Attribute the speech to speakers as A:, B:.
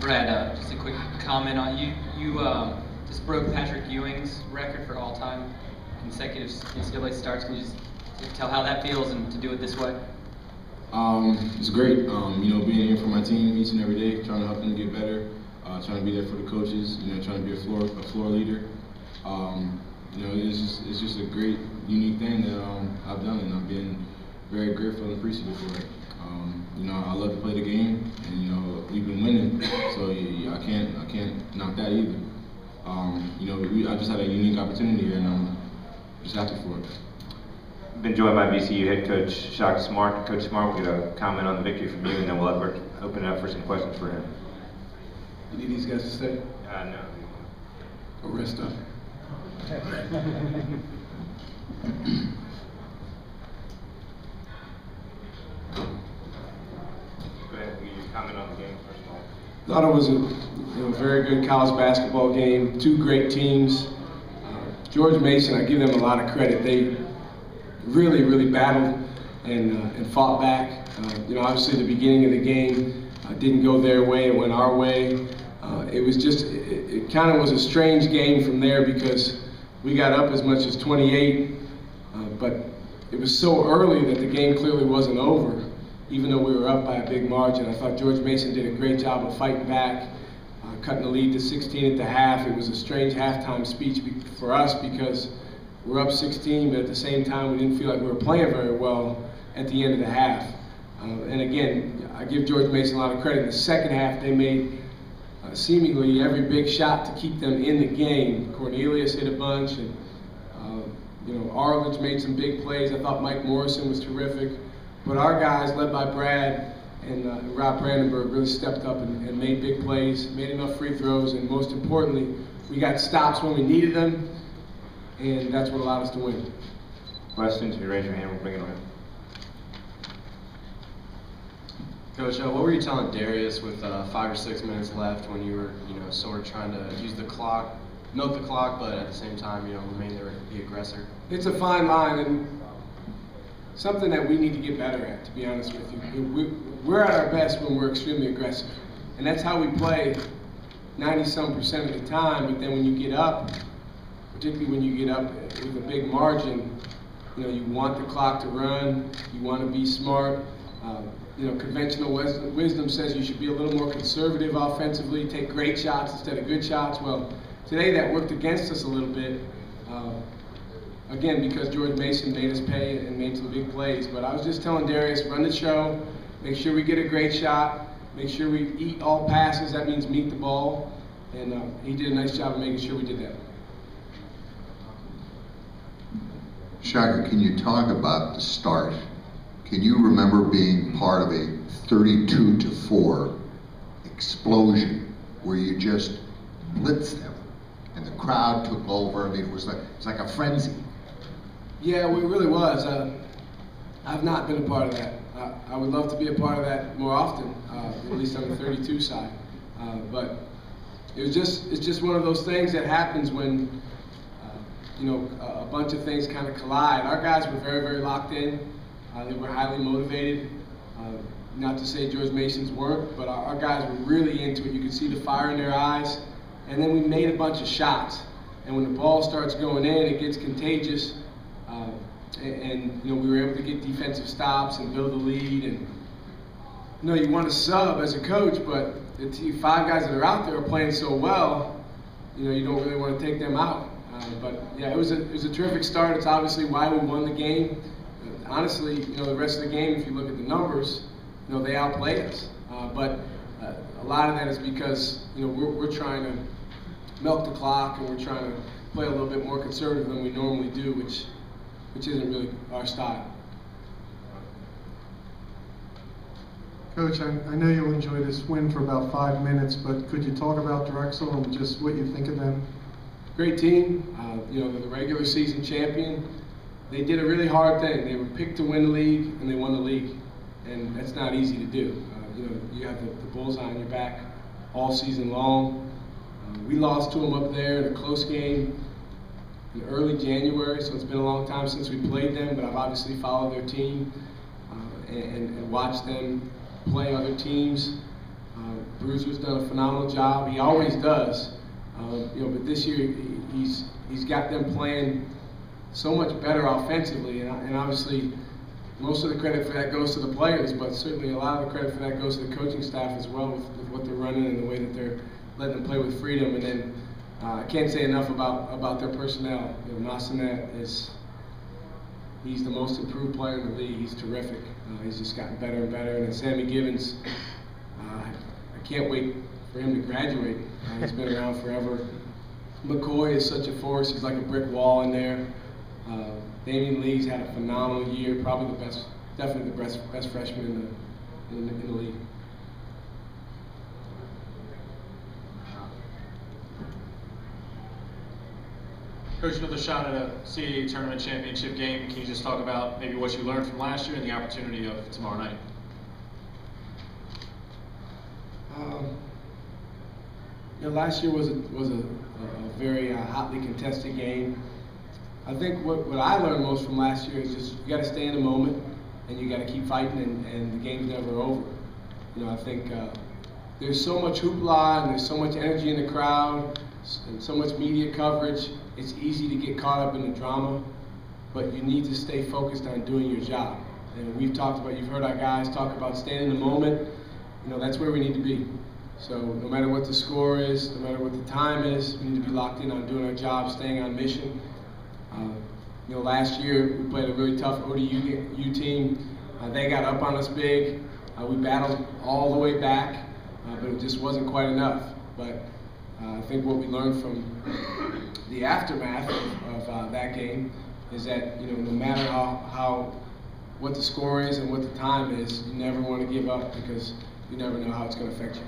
A: Brad, just a quick comment on you. You just broke Patrick Ewing's record for all-time consecutive NCAA starts. Can you just tell how that feels and to do it this way?
B: It's great. Being here for my team each and every day, trying to help them get better, trying to be there for the coaches. Trying to be a floor leader. It's just a great, unique thing that I've done, and I've been very grateful and appreciative for it. I love to play the game, and we've been winning, so I can't knock that either. I just had a unique opportunity here, and I'm just happy for it.
C: Been joined by VCU head coach Shaka Smart. Coach Smart, we'll get a comment on the victory from you, and then we'll open it up for some questions for him.
D: You need these guys to stay?
C: No.
D: Or rest up.
C: Go ahead, you comment on the game first of all.
D: Thought it was a very good college basketball game. Two great teams. George Mason, I give them a lot of credit. They really battled and fought back. Obviously the beginning of the game didn't go their way, it went our way. It kind of was a strange game from there because we got up as much as 28, but it was so early that the game clearly wasn't over, even though we were up by a big margin. I thought George Mason did a great job of fighting back, cutting the lead to 16 at the half. It was a strange halftime speech for us because we're up 16, but at the same time we didn't feel like we were playing very well at the end of the half. And again, I give George Mason a lot of credit. In the second half, they made seemingly every big shot to keep them in the game. Cornelius hit a bunch, and Arledge made some big plays. I thought Mike Morrison was terrific. But our guys, led by Brad and Rob Brandenburg, really stepped up and made big plays, made enough free throws, and most importantly, we got stops when we needed them, and that's what allowed us to win.
C: Questions? If you raise your hand, we'll bring it on.
E: Coach, what were you telling Darius with 5 or 6 minutes left when you were, sort of trying to use the clock, milk the clock, but at the same time, remain there and be aggressor?
D: It's a fine line, and something that we need to get better at, to be honest with you. We're at our best when we're extremely aggressive, and that's how we play 90-some% of the time. But then when you get up, particularly when you get up with a big margin, you want the clock to run, you want to be smart. Conventional wisdom says you should be a little more conservative offensively, take great shots instead of good shots. Well, today that worked against us a little bit, again, because George Mason made us pay and made some big plays. But I was just telling Darius, run the show, make sure we get a great shot, make sure we eat all passes, that means meet the ball, and he did a nice job of making sure we did that.
F: Shaka, can you talk about the start? Can you remember being part of a 32-4 explosion where you just blitzed them and the crowd took over? I mean, it's like a frenzy.
D: Yeah, well, it really was. I've not been a part of that. I would love to be a part of that more often, at least on the 32 side. But it's just one of those things that happens when a bunch of things kind of collide. Our guys were very locked in. They were highly motivated. Not to say George Mason's weren't, but our guys were really into it. You could see the fire in their eyes. And then we made a bunch of shots. And when the ball starts going in, it gets contagious. We were able to get defensive stops and build the lead. And you want to sub as a coach, but the 5 guys that are out there are playing so well, you don't really want to take them out. But yeah, it was a terrific start. It's obviously why we won the game. Honestly, the rest of the game, if you look at the numbers, they outplayed us. But a lot of that is because we're trying to milk the clock and we're trying to play a little bit more conservative than we normally do, which isn't really our style.
G: Coach, I know you'll enjoy this win for about 5 minutes, but could you talk about Drexel and just what you think of them?
D: Great team. They're the regular season champion. They did a really hard thing. They were picked to win the league, and they won the league. And that's not easy to do. You have the bullseye on your back all season long. We lost to them up there in a close game in early January, so it's been a long time since we played them, but I've obviously followed their team and watched them play other teams. Bruiser's done a phenomenal job. He always does. But this year he's got them playing so much better offensively, and obviously most of the credit for that goes to the players, but certainly a lot of the credit for that goes to the coaching staff as well with what they're running and the way that they're letting them play with freedom. And then I can't say enough about their personnel. Massanet he's the most improved player in the league. He's terrific. He's just gotten better and better. And then Sammy Givens, I can't wait for him to graduate. He's been around forever. McCoy is such a force. He's like a brick wall in there. Damian Lee's had a phenomenal year, probably definitely the best freshman in the league.
H: Coach, another shot at a CAA tournament championship game. Can you just talk about maybe what you learned from last year and the opportunity of tomorrow night?
D: Last year was a very hotly contested game. I think what I learned most from last year is just you got to stay in the moment and you got to keep fighting, and the game's never over. I think there's so much hoopla and there's so much energy in the crowd and so much media coverage. It's easy to get caught up in the drama, but you need to stay focused on doing your job. And you've heard our guys talk about staying in the moment. That's where we need to be. So no matter what the score is, no matter what the time is, we need to be locked in on doing our job, staying on mission. Last year we played a really tough ODU team. They got up on us big. We battled all the way back, but it just wasn't quite enough. But I think what we learned from the aftermath of that game is that no matter what the score is and what the time is, you never want to give up because you never know how it's going to affect you.